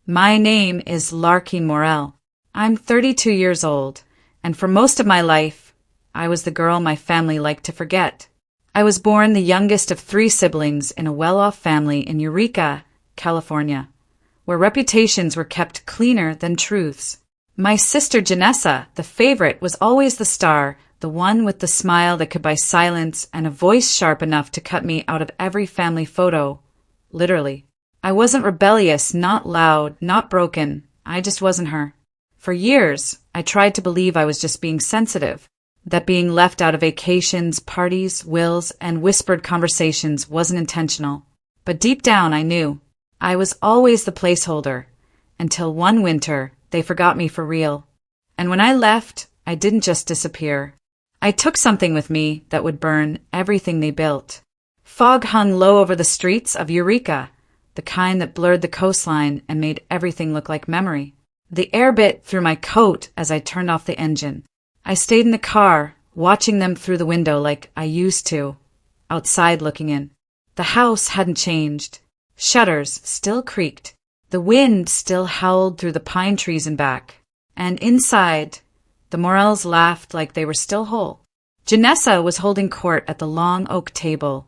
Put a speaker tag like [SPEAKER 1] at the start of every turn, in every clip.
[SPEAKER 1] My name is Larky Morel. I'm 32 years old, and for most of my life, I was the girl my family liked to forget. I was born the youngest of 3 siblings in a well-off family in Eureka, California, where reputations were kept cleaner than truths. My sister Janessa, the favorite, was always the star, the one with the smile that could buy silence and a voice sharp enough to cut me out of every family photo. Literally. I wasn't rebellious, not loud, not broken. I just wasn't her. For years, I tried to believe I was just being sensitive, that being left out of vacations, parties, wills, and whispered conversations wasn't intentional. But deep down I knew. I was always the placeholder, until one winter they forgot me for real. And when I left, I didn't just disappear. I took something with me that would burn everything they built. Fog hung low over the streets of Eureka, the kind that blurred the coastline and made everything look like memory. The air bit through my coat as I turned off the engine. I stayed in the car, watching them through the window like I used to, outside looking in. The house hadn't changed. Shutters still creaked. The wind still howled through the pine trees and back. And inside, the Morels laughed like they were still whole. Janessa was holding court at the long oak table,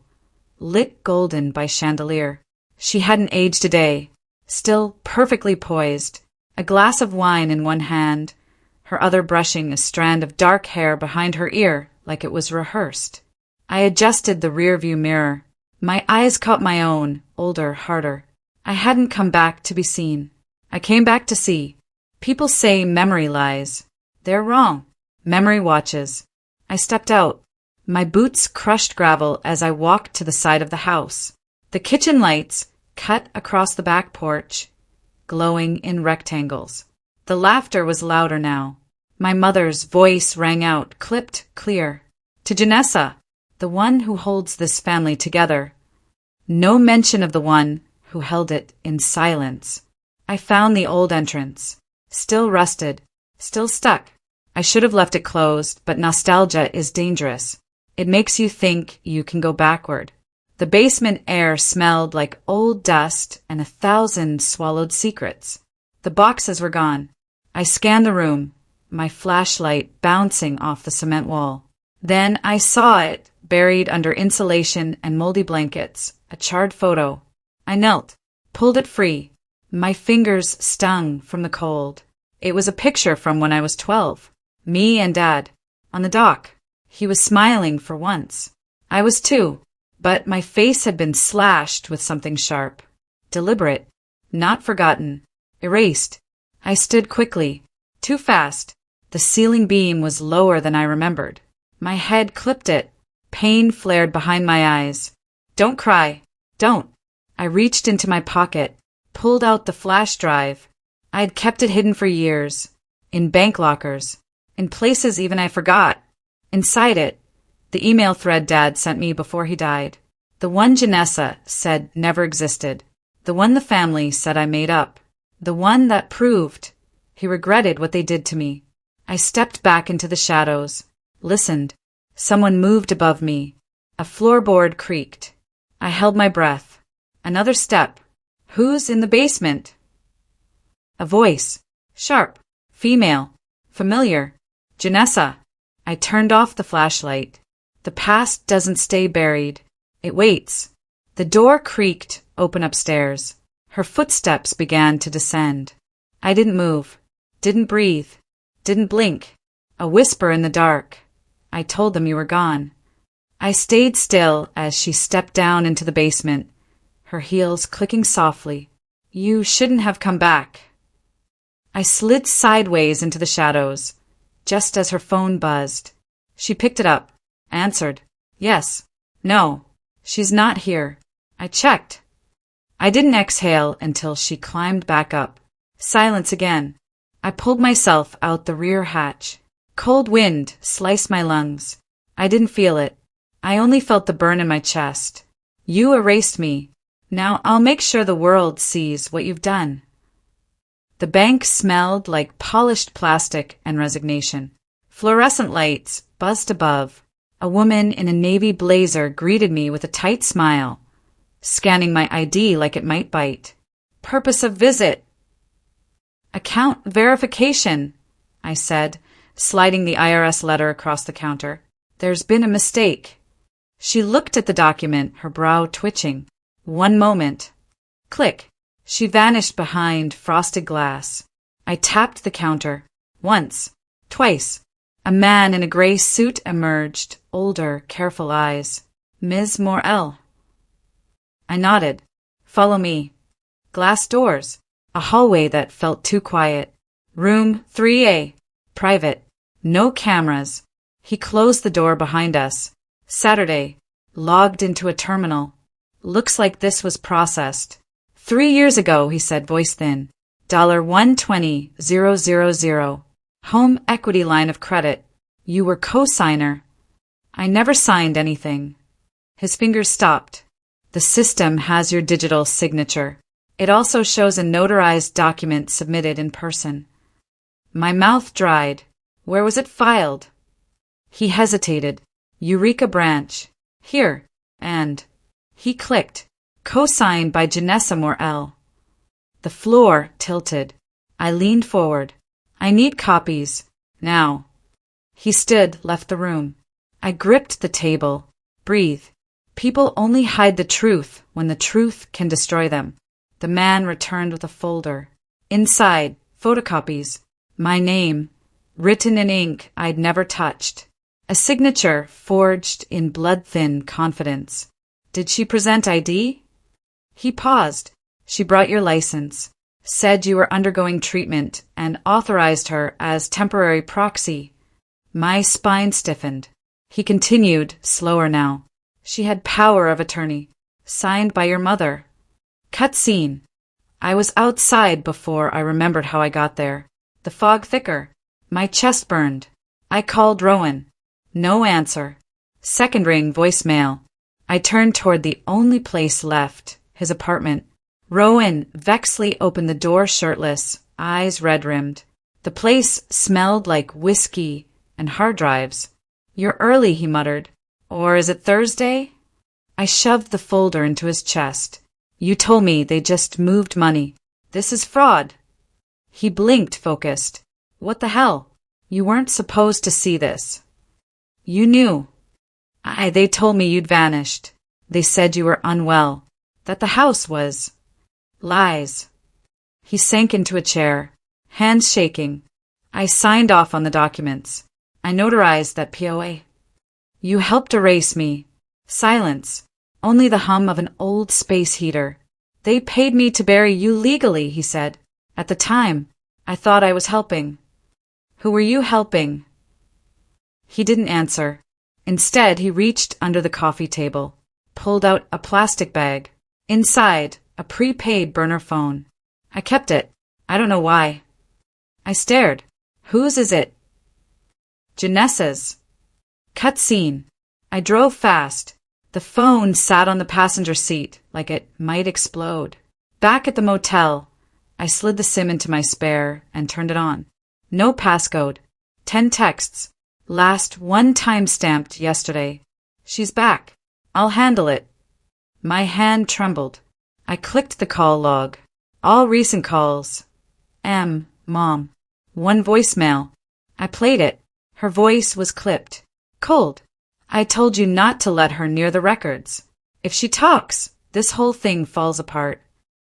[SPEAKER 1] lit golden by chandelier. She hadn't aged a day, still perfectly poised, a glass of wine in one hand, her other brushing a strand of dark hair behind her ear like it was rehearsed. I adjusted the rearview mirror. My eyes caught my own, older, harder. I hadn't come back to be seen. I came back to see. People say memory lies. They're wrong. Memory watches. I stepped out. My boots crushed gravel as I walked to the side of the house. The kitchen lights, cut across the back porch, glowing in rectangles. The laughter was louder now. My mother's voice rang out, clipped clear. To Janessa, the one who holds this family together. No mention of the one who held it in silence. I found the old entrance. Still rusted. Still stuck. I should have left it closed, but nostalgia is dangerous. It makes you think you can go backward. The basement air smelled like old dust and 1,000 swallowed secrets. The boxes were gone. I scanned the room, my flashlight bouncing off the cement wall. Then I saw it, buried under insulation and moldy blankets, a charred photo. I knelt, pulled it free. My fingers stung from the cold. It was a picture from when I was 12. Me and Dad, on the dock. He was smiling for once. I was too, but my face had been slashed with something sharp. Deliberate, not forgotten, erased. I stood quickly, too fast. The ceiling beam was lower than I remembered. My head clipped it. Pain flared behind my eyes. Don't cry. Don't. I reached into my pocket, pulled out the flash drive. I had kept it hidden for years, in bank lockers, in places even I forgot. Inside it, the email thread Dad sent me before he died. The one Janessa said never existed. The one the family said I made up. The one that proved he regretted what they did to me. I stepped back into the shadows, listened. Someone moved above me. A floorboard creaked. I held my breath. Another step. Who's in the basement? A voice. Sharp. Female. Familiar. Janessa. I turned off the flashlight. The past doesn't stay buried. It waits. The door creaked open upstairs. Her footsteps began to descend. I didn't move. Didn't breathe. Didn't blink. A whisper in the dark. I told them you were gone. I stayed still as she stepped down into the basement, her heels clicking softly. You shouldn't have come back. I slid sideways into the shadows, just as her phone buzzed. She picked it up, answered. Yes. No. She's not here. I checked. I didn't exhale until she climbed back up. Silence again. I pulled myself out the rear hatch. Cold wind sliced my lungs. I didn't feel it. I only felt the burn in my chest. You erased me. Now I'll make sure the world sees what you've done. The bank smelled like polished plastic and resignation. Fluorescent lights buzzed above. A woman in a navy blazer greeted me with a tight smile, scanning my ID like it might bite. Purpose of visit? Account verification, I said, sliding the IRS letter across the counter. There's been a mistake. She looked at the document, her brow twitching. One moment. Click. She vanished behind frosted glass. I tapped the counter. Once. Twice. A man in a gray suit emerged, older, careful eyes. Ms. Morel. I nodded. Follow me. Glass doors. A hallway that felt too quiet. Room 3A. Private. No cameras. He closed the door behind us. Saturday. Logged into a terminal. Looks like this was processed. 3 years ago, he said, voice thin. $120,000. Home equity line of credit. You were co-signer. I never signed anything. His fingers stopped. The system has your digital signature. It also shows a notarized document submitted in person. My mouth dried. Where was it filed? He hesitated. Eureka Branch. Here. And. He clicked. Co-signed by Janessa Morel. The floor tilted. I leaned forward. I need copies. Now. He stood, left the room. I gripped the table. Breathe. People only hide the truth when the truth can destroy them. The man returned with a folder. Inside, photocopies. My name, written in ink I'd never touched. A signature forged in blood-thin confidence. Did she present ID? He paused. She brought your license, said you were undergoing treatment, and authorized her as temporary proxy. My spine stiffened. He continued, slower now. She had power of attorney, signed by your mother. Cut scene. I was outside before I remembered how I got there. The fog thicker. My chest burned. I called Rowan. No answer. Second ring, voicemail. I turned toward the only place left, his apartment. Rowan vexedly opened the door shirtless, eyes red-rimmed. The place smelled like whiskey and hard drives. You're early, he muttered. Or is it Thursday? I shoved the folder into his chest. You told me they just moved money. This is fraud. He blinked, focused. What the hell? You weren't supposed to see this. You knew. They told me you'd vanished. They said you were unwell. That the house was. Lies. He sank into a chair, hands shaking. I signed off on the documents. I notarized that POA. You helped erase me. Silence. Only the hum of an old space heater. They paid me to bury you legally, he said. At the time, I thought I was helping. Who were you helping? He didn't answer. Instead, he reached under the coffee table, pulled out a plastic bag. Inside, a prepaid burner phone. I kept it. I don't know why. I stared. Whose is it? Janessa's. Cut scene. I drove fast. The phone sat on the passenger seat like it might explode. Back at the motel, I slid the SIM into my spare and turned it on. No passcode. 10 texts. Last one time-stamped yesterday. She's back. I'll handle it. My hand trembled. I clicked the call log. All recent calls. Mom. One voicemail. I played it. Her voice was clipped. Cold. I told you not to let her near the records. If she talks, this whole thing falls apart.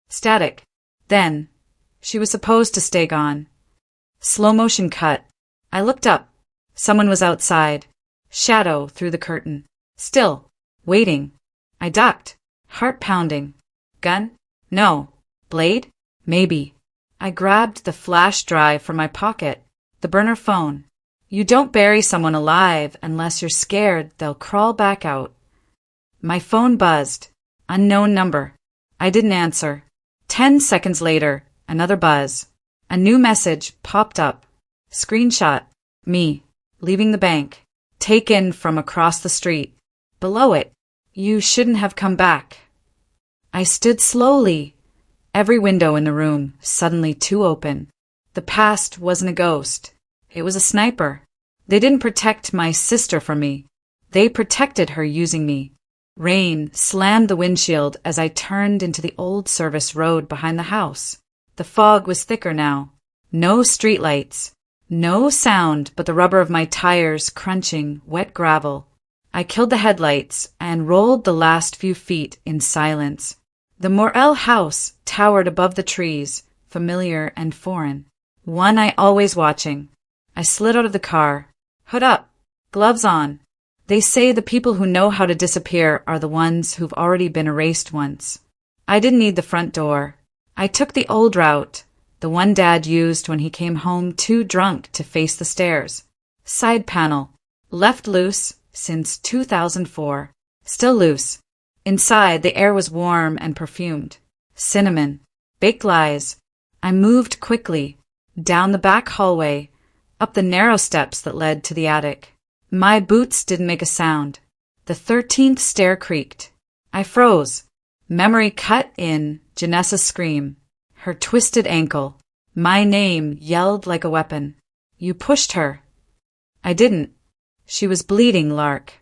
[SPEAKER 1] Static. Then. She was supposed to stay gone. Slow motion cut. I looked up. Someone was outside. Shadow through the curtain. Still. Waiting. I ducked. Heart pounding. Gun? No. Blade? Maybe. I grabbed the flash drive from my pocket. The burner phone. You don't bury someone alive unless you're scared they'll crawl back out. My phone buzzed. Unknown number. I didn't answer. 10 seconds later, another buzz. A new message popped up. Screenshot. Me. Leaving the bank. Taken from across the street. Below it. You shouldn't have come back. I stood slowly. Every window in the room suddenly too open. The past wasn't a ghost. It was a sniper. They didn't protect my sister from me. They protected her using me. Rain slammed the windshield as I turned into the old service road behind the house. The fog was thicker now. No streetlights. No sound but the rubber of my tires crunching wet gravel. I killed the headlights and rolled the last few feet in silence. The Morel house towered above the trees, familiar and foreign. One eye always watching. I slid out of the car. Hood up. Gloves on. They say the people who know how to disappear are the ones who've already been erased once. I didn't need the front door. I took the old route, the one Dad used when he came home too drunk to face the stairs. Side panel. Left loose since 2004. Still loose. Inside, the air was warm and perfumed. Cinnamon. Baked lies. I moved quickly. Down the back hallway. Up the narrow steps that led to the attic. My boots didn't make a sound. The 13th stair creaked. I froze. Memory cut in Janessa's scream. Her twisted ankle. My name yelled like a weapon. You pushed her. I didn't. She was bleeding, Lark.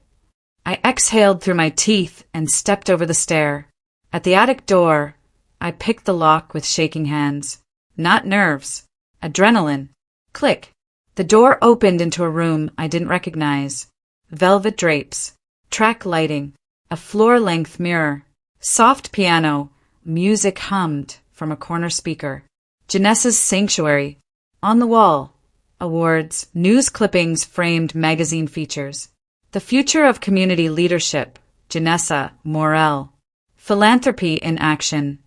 [SPEAKER 1] I exhaled through my teeth and stepped over the stair. At the attic door, I picked the lock with shaking hands. Not nerves. Adrenaline. Click. The door opened into a room I didn't recognize. Velvet drapes. Track lighting. A floor-length mirror. Soft piano. Music hummed from a corner speaker. Janessa's sanctuary. On the wall. Awards. News clippings framed magazine features. The future of community leadership. Janessa Morel. Philanthropy in action.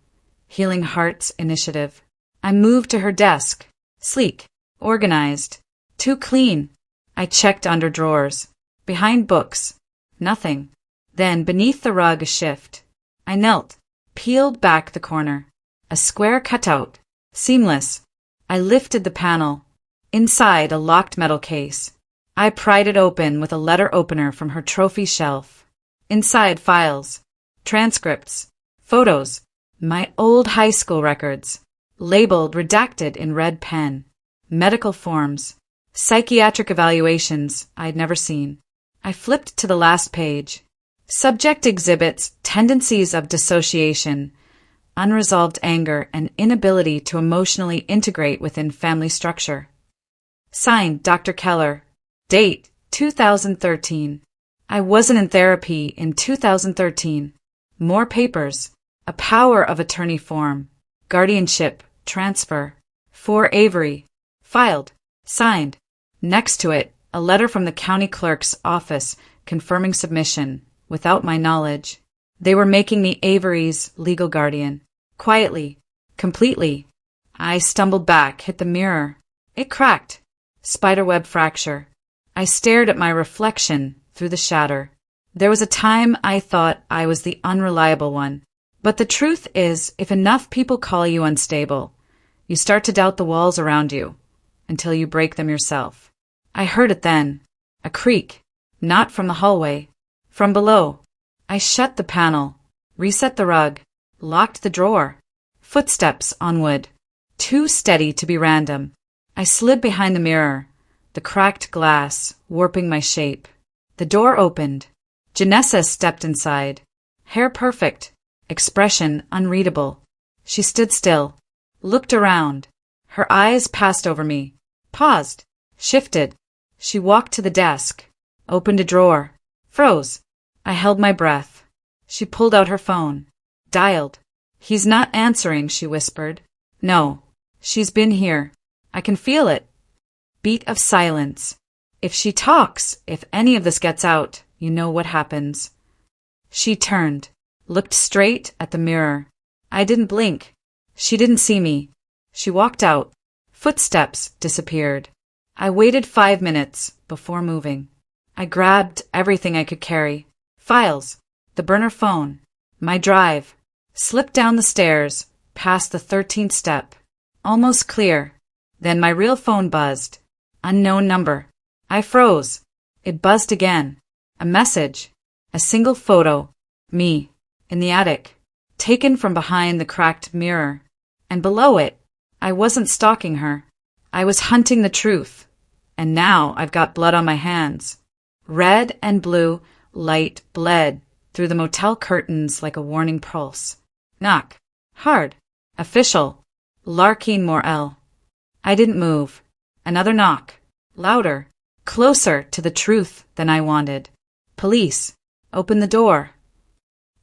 [SPEAKER 1] Healing Hearts Initiative. I moved to her desk. Sleek. Organized. Too clean. I checked under drawers. Behind books. Nothing. Then beneath the rug a shift. I knelt. Peeled back the corner. A square cutout. Seamless. I lifted the panel. Inside a locked metal case. I pried it open with a letter opener from her trophy shelf. Inside files. Transcripts. Photos. My old high school records. Labeled redacted in red pen. Medical forms. Psychiatric evaluations I'd never seen. I flipped to the last page. Subject exhibits tendencies of dissociation, unresolved anger, and inability to emotionally integrate within family structure. Signed, Dr. Keller. Date, 2013. I wasn't in therapy in 2013. More papers. A power of attorney form. Guardianship, transfer. For Avery. Filed. Signed. Next to it, a letter from the county clerk's office confirming submission, without my knowledge. They were making me Avery's legal guardian. Quietly. Completely. I stumbled back, hit the mirror. It cracked. Spiderweb fracture. I stared at my reflection through the shatter. There was a time I thought I was the unreliable one. But the truth is, if enough people call you unstable, you start to doubt the walls around you, until you break them yourself. I heard it then. A creak. Not from the hallway. From below. I shut the panel, reset the rug, locked the drawer. Footsteps on wood. Too steady to be random. I slid behind the mirror, the cracked glass warping my shape. The door opened. Janessa stepped inside. Hair perfect. Expression unreadable. She stood still. Looked around. Her eyes passed over me. Paused. Shifted. She walked to the desk. Opened a drawer. Froze. I held my breath. She pulled out her phone. Dialed. He's not answering, she whispered. No. She's been here. I can feel it. Beat of silence. If she talks, if any of this gets out, you know what happens. She turned. Looked straight at the mirror. I didn't blink. She didn't see me. She walked out. Footsteps disappeared. I waited 5 minutes before moving. I grabbed everything I could carry. Files. The burner phone. My drive. Slipped down the stairs, past the 13th step. Almost clear. Then my real phone buzzed. Unknown number. I froze. It buzzed again. A message. A single photo. Me. In the attic. Taken from behind the cracked mirror. And below it, I wasn't stalking her. I was hunting the truth. And now I've got blood on my hands. Red and blue light bled through the motel curtains like a warning pulse. Knock. Hard. Official. Larkin Morel. I didn't move. Another knock. Louder. Closer to the truth than I wanted. Police. Open the door.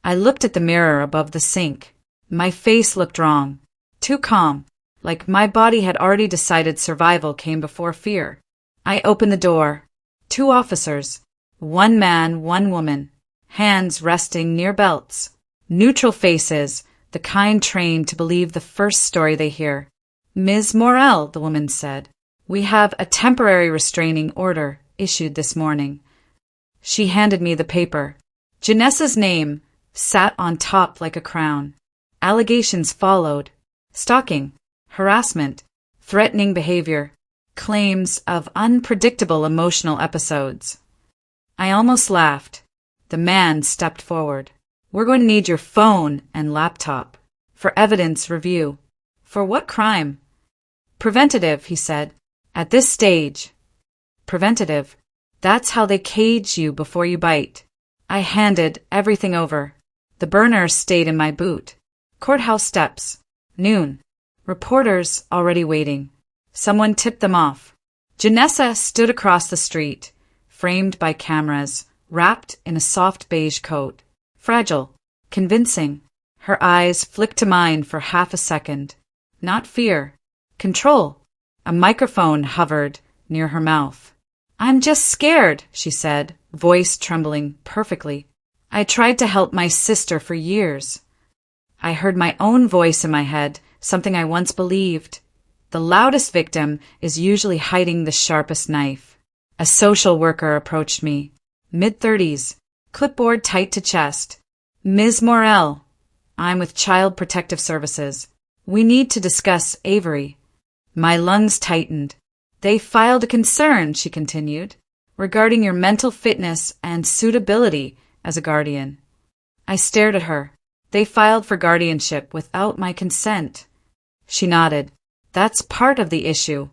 [SPEAKER 1] I looked at the mirror above the sink. My face looked wrong. Too calm. Like my body had already decided survival came before fear. I opened the door. 2 officers. 1 man, 1 woman. Hands resting near belts. Neutral faces, the kind trained to believe the first story they hear. Ms. Morel, the woman said, we have a temporary restraining order issued this morning. She handed me the paper. Janessa's name sat on top like a crown. Allegations followed. Stalking, harassment, threatening behavior, claims of unpredictable emotional episodes. I almost laughed. The man stepped forward. We're going to need your phone and laptop for evidence review. For what crime? Preventative, he said. At this stage. Preventative. That's how they cage you before you bite. I handed everything over. The burner stayed in my boot. Courthouse steps. Noon. Reporters already waiting. Someone tipped them off. Janessa stood across the street, framed by cameras, wrapped in a soft beige coat. Fragile. Convincing. Her eyes flicked to mine for half a second. Not fear. Control. A microphone hovered near her mouth. I'm just scared, she said, voice trembling perfectly. I tried to help my sister for years. I heard my own voice in my head, something I once believed. The loudest victim is usually hiding the sharpest knife. A social worker approached me. Mid-30s, clipboard tight to chest. Ms. Morel, I'm with Child Protective Services. We need to discuss Avery. My lungs tightened. They filed a concern, she continued, regarding your mental fitness and suitability as a guardian. I stared at her. They filed for guardianship without my consent. She nodded. That's part of the issue.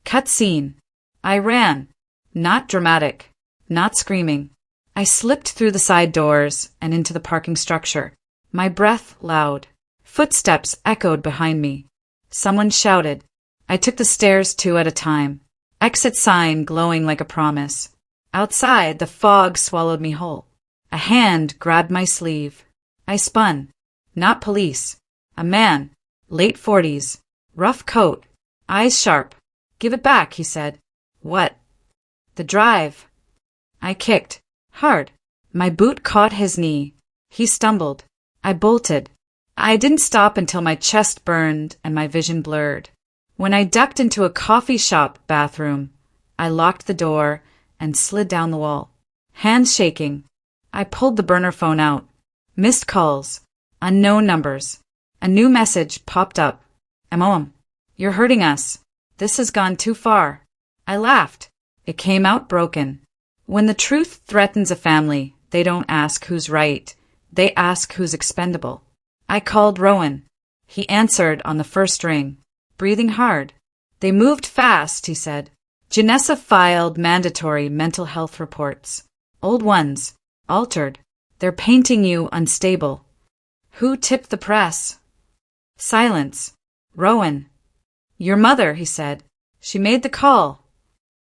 [SPEAKER 1] Cut scene. I ran. Not dramatic. Not screaming. I slipped through the side doors and into the parking structure. My breath loud. Footsteps echoed behind me. Someone shouted. I took the stairs 2 at a time. Exit sign glowing like a promise. Outside, the fog swallowed me whole. A hand grabbed my sleeve. I spun. Not police. A man. Late 40s. Rough coat. Eyes sharp. Give it back, he said. What? The drive. I kicked. Hard. My boot caught his knee. He stumbled. I bolted. I didn't stop until my chest burned and my vision blurred. When I ducked into a coffee shop bathroom, I locked the door and slid down the wall. Hands shaking. I pulled the burner phone out. Missed calls. Unknown numbers. A new message popped up. Mom, you're hurting us. This has gone too far. I laughed. It came out broken. When the truth threatens a family, they don't ask who's right. They ask who's expendable. I called Rowan. He answered on the first ring, breathing hard. They moved fast, he said. Janessa filed mandatory mental health reports. Old ones. Altered. They're painting you unstable. Who tipped the press? Silence. Rowan. Your mother, he said. She made the call.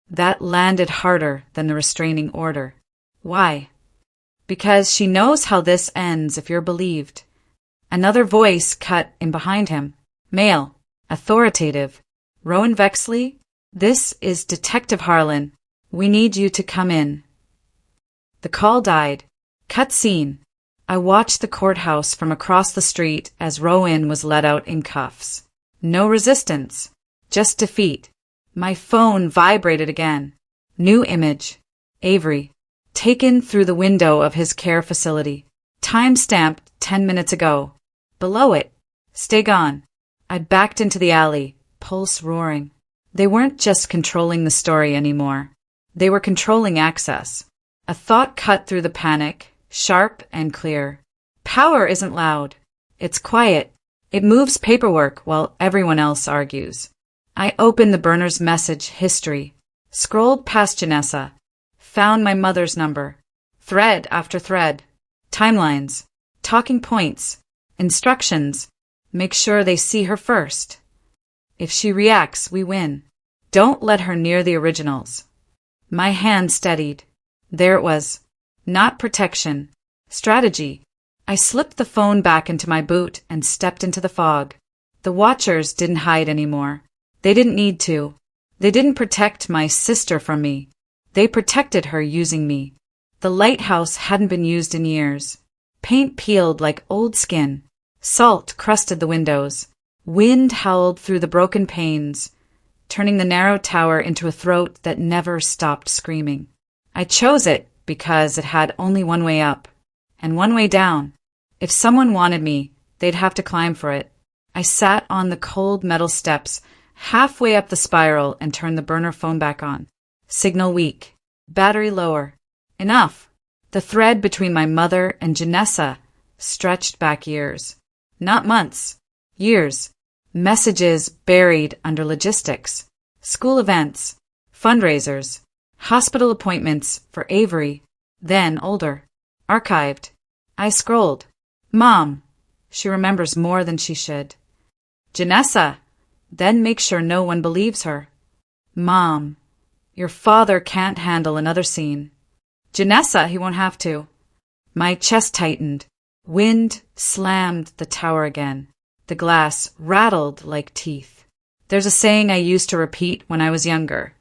[SPEAKER 1] That landed harder than the restraining order. Why? Because she knows how this ends if you're believed. Another voice cut in behind him. Male. Authoritative. Rowan Vexley? This is Detective Harlan. We need you to come in. The call died. Cut scene. I watched the courthouse from across the street as Rowan was let out in cuffs. No resistance. Just defeat. My phone vibrated again. New image. Avery. Taken through the window of his care facility. Time-stamped 10 minutes ago. Below it. Stay gone. I backed into the alley, pulse roaring. They weren't just controlling the story anymore. They were controlling access. A thought cut through the panic, sharp and clear. Power isn't loud. It's quiet. It moves paperwork while everyone else argues. I opened the burner's message history, scrolled past Janessa, found my mother's number, thread after thread, timelines, talking points, instructions, make sure they see her first. If she reacts, we win. Don't let her near the originals. My hand steadied. There it was. Not protection. Strategy. I slipped the phone back into my boot and stepped into the fog. The watchers didn't hide anymore. They didn't need to. They didn't protect my sister from me. They protected her using me. The lighthouse hadn't been used in years. Paint peeled like old skin. Salt crusted the windows. Wind howled through the broken panes, turning the narrow tower into a throat that never stopped screaming. I chose it because it had only one way up, and one way down. If someone wanted me, they'd have to climb for it. I sat on the cold metal steps, halfway up the spiral, and turned the burner phone back on. Signal weak. Battery lower. Enough. The thread between my mother and Janessa stretched back years. Not months. Years. Messages buried under logistics. School events. Fundraisers. Hospital appointments for Avery. Then older. Archived. I scrolled. Mom. She remembers more than she should. Janessa. Then make sure no one believes her. Mom. Your father can't handle another scene. Janessa, he won't have to. My chest tightened. Wind slammed the tower again. The glass rattled like teeth. There's a saying I used to repeat when I was younger.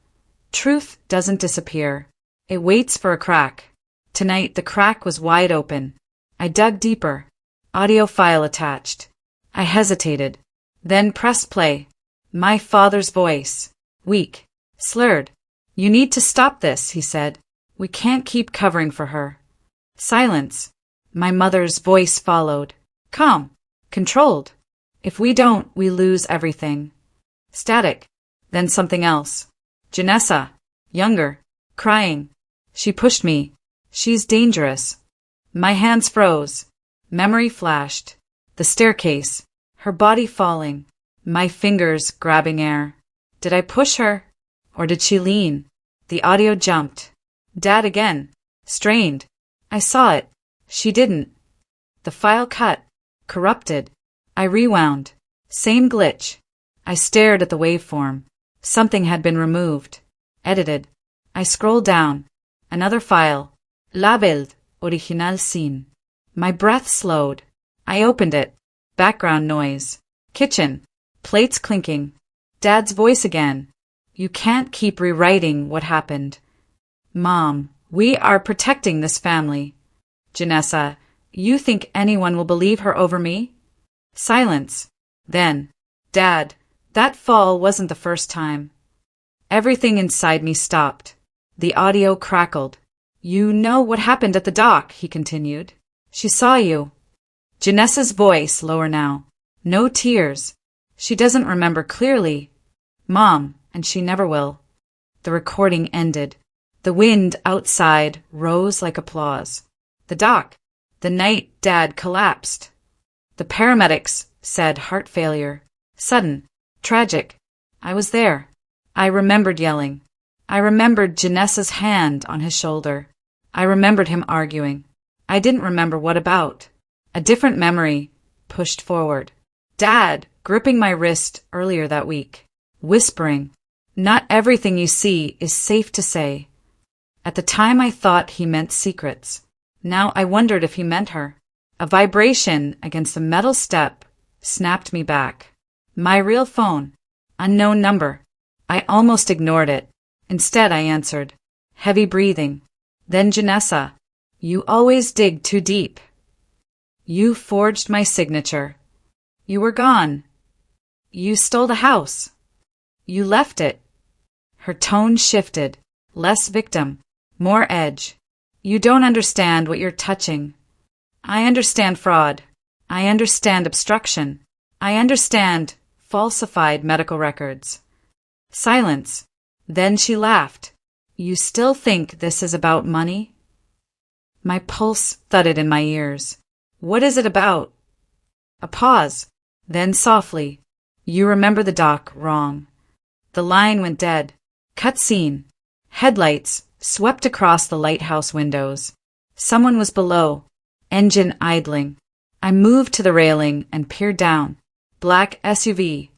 [SPEAKER 1] Truth doesn't disappear. It waits for a crack. Tonight the crack was wide open. I dug deeper. Audio file attached. I hesitated. Then pressed play. My father's voice. Weak. Slurred. You need to stop this, he said. We can't keep covering for her. Silence. My mother's voice followed. Calm. Controlled. If we don't, we lose everything. Static. Then something else. Janessa. Younger. Crying. She pushed me. She's dangerous. My hands froze. Memory flashed. The staircase. Her body falling. My fingers grabbing air. Did I push her? Or did she lean? The audio jumped. Dad again. Strained. I saw it. She didn't. The file cut. Corrupted. I rewound. Same glitch. I stared at the waveform. Something had been removed. Edited. I scrolled down. Another file. Labeled. Original scene. My breath slowed. I opened it. Background noise. Kitchen. Plates clinking. Dad's voice again. You can't keep rewriting what happened. Mom, we are protecting this family. Janessa, you think anyone will believe her over me? Silence. Then, Dad, that fall wasn't the first time. Everything inside me stopped. The audio crackled. You know what happened at the dock, he continued. She saw you. Janessa's voice lower now. No tears. She doesn't remember clearly. Mom, and she never will. The recording ended. The wind outside rose like applause. The dock. The night Dad collapsed. The paramedics said heart failure. Sudden. Tragic. I was there. I remembered yelling. I remembered Janessa's hand on his shoulder. I remembered him arguing. I didn't remember what about. A different memory pushed forward. Dad gripping my wrist earlier that week. Whispering. Not everything you see is safe to say. At the time I thought he meant secrets. Now I wondered if he meant her. A vibration against the metal step snapped me back. My real phone. Unknown number. I almost ignored it. Instead I answered. Heavy breathing. Then Janessa. You always dig too deep. You forged my signature. You were gone. You stole the house. You left it. Her tone shifted. Less victim. More edge. You don't understand what you're touching. I understand fraud. I understand obstruction. I understand falsified medical records. Silence. Then she laughed. You still think this is about money? My pulse thudded in my ears. What is it about? A pause. Then softly. You remember the dock wrong. The line went dead. Cut scene. Headlights swept across the lighthouse windows. Someone was below. Engine idling. I moved to the railing and peered down. Black SUV.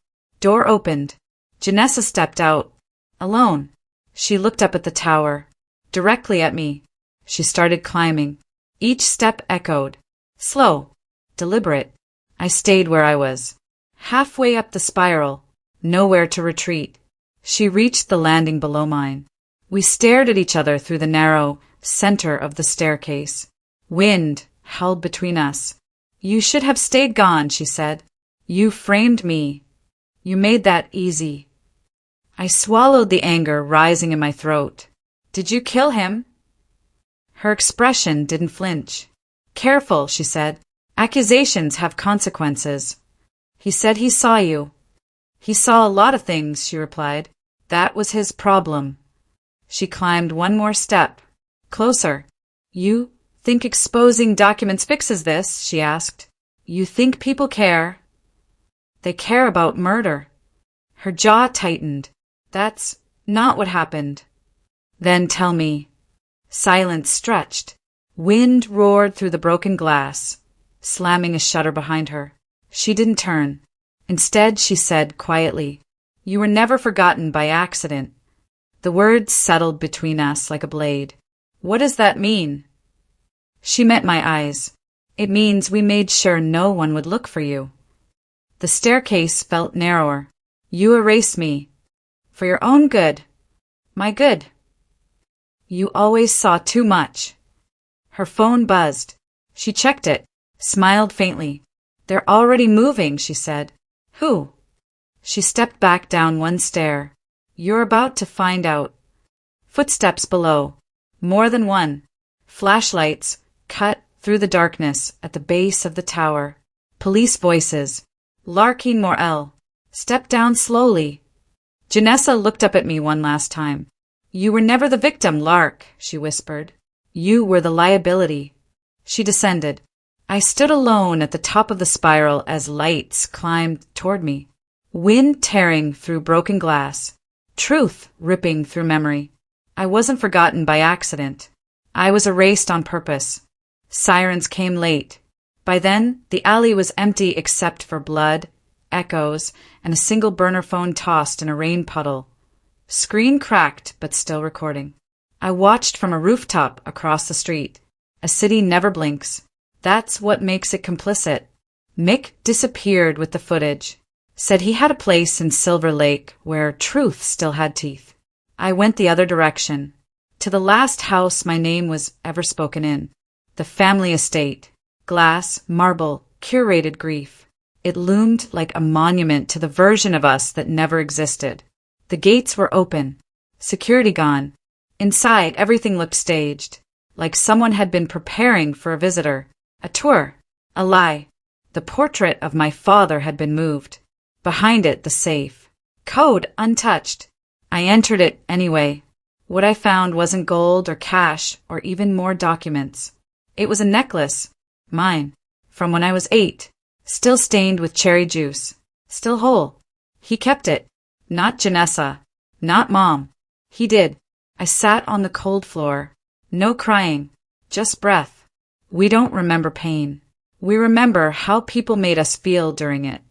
[SPEAKER 1] Door opened. Janessa stepped out. Alone. She looked up at the tower. Directly at me. She started climbing. Each step echoed. Slow. Deliberate. I stayed where I was. Halfway up the spiral. Nowhere to retreat. She reached the landing below mine. We stared at each other through the narrow center of the staircase. Wind held between us. You should have stayed gone, she said. You framed me. You made that easy. I swallowed the anger rising in my throat. Did you kill him? Her expression didn't flinch. Careful, she said. Accusations have consequences. He said he saw you. He saw a lot of things, she replied. That was his problem. She climbed one more step. Closer. You think exposing documents fixes this? She asked. You think people care? They care about murder. Her jaw tightened. That's not what happened. Then tell me. Silence stretched. Wind roared through the broken glass, slamming a shutter behind her. She didn't turn. Instead, she said quietly, You were never forgotten by accident. The words settled between us like a blade. What does that mean? She met my eyes. It means we made sure no one would look for you. The staircase felt narrower. You erased me. For your own good. My good. You always saw too much. Her phone buzzed. She checked it, smiled faintly. They're already moving, she said. Who? She stepped back down one stair. You're about to find out. Footsteps below. More than one. Flashlights cut through the darkness at the base of the tower. Police voices. Larkin Morel. Step down slowly. Janessa looked up at me one last time. You were never the victim, Lark, she whispered. You were the liability. She descended. I stood alone at the top of the spiral as lights climbed toward me. Wind tearing through broken glass. Truth ripping through memory. I wasn't forgotten by accident. I was erased on purpose. Sirens came late. By then, the alley was empty except for blood, echoes, and a single burner phone tossed in a rain puddle. Screen cracked, but still recording. I watched from a rooftop across the street. A city never blinks. That's what makes it complicit. Mick disappeared with the footage. Said he had a place in Silver Lake where truth still had teeth. I went the other direction. To the last house my name was ever spoken in. The family estate. Glass, marble, curated grief. It loomed like a monument to the version of us that never existed. The gates were open. Security gone. Inside, everything looked staged. Like someone had been preparing for a visitor. A tour. A lie. The portrait of my father had been moved. Behind it, the safe. Code untouched. I entered it anyway. What I found wasn't gold or cash or even more documents. It was a necklace. Mine. From when I was 8. Still stained with cherry juice. Still whole. He kept it. Not Janessa. Not Mom. He did. I sat on the cold floor. No crying. Just breath. We don't remember pain. We remember how people made us feel during it.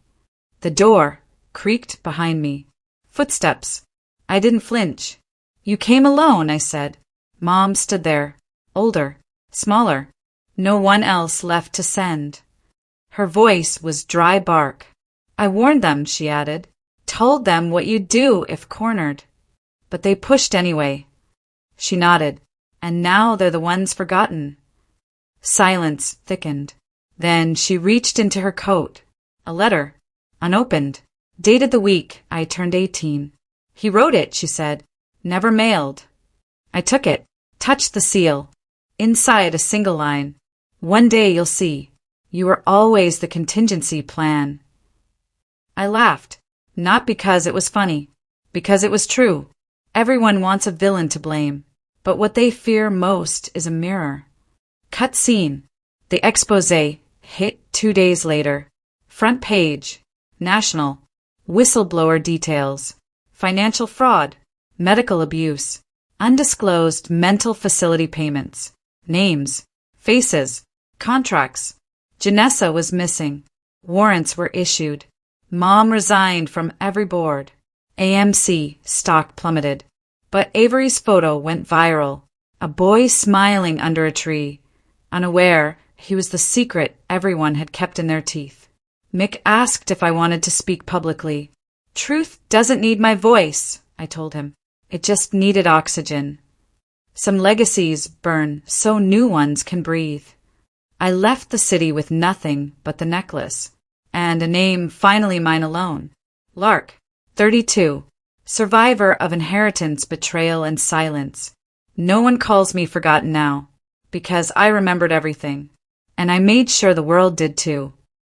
[SPEAKER 1] The door creaked behind me. Footsteps. I didn't flinch. You came alone, I said. Mom stood there. Older. Smaller. No one else left to send. Her voice was dry bark. I warned them, she added. Told them what you'd do if cornered. But they pushed anyway. She nodded. And now they're the ones forgotten. Silence thickened. Then she reached into her coat. A letter. Unopened. Dated the week I turned 18. He wrote it, she said. Never mailed. I took it. Touched the seal. Inside a single line. One day you'll see. You were always the contingency plan. I laughed. Not because it was funny. Because it was true. Everyone wants a villain to blame. But what they fear most is a mirror. Cut scene. The exposé hit 2 days later. Front page. National. Whistleblower details. Financial fraud. Medical abuse. Undisclosed mental facility payments. Names. Faces. Contracts. Janessa was missing. Warrants were issued. Mom resigned from every board. AMC stock plummeted. But Avery's photo went viral. A boy smiling under a tree, unaware he was the secret everyone had kept in their teeth. Mick asked if I wanted to speak publicly. Truth doesn't need my voice, I told him. It just needed oxygen. Some legacies burn so new ones can breathe. I left the city with nothing but the necklace, and a name finally mine alone. Lark, 32, survivor of inheritance, betrayal, and silence. No one calls me forgotten now, because I remembered everything, and I made sure the world did too.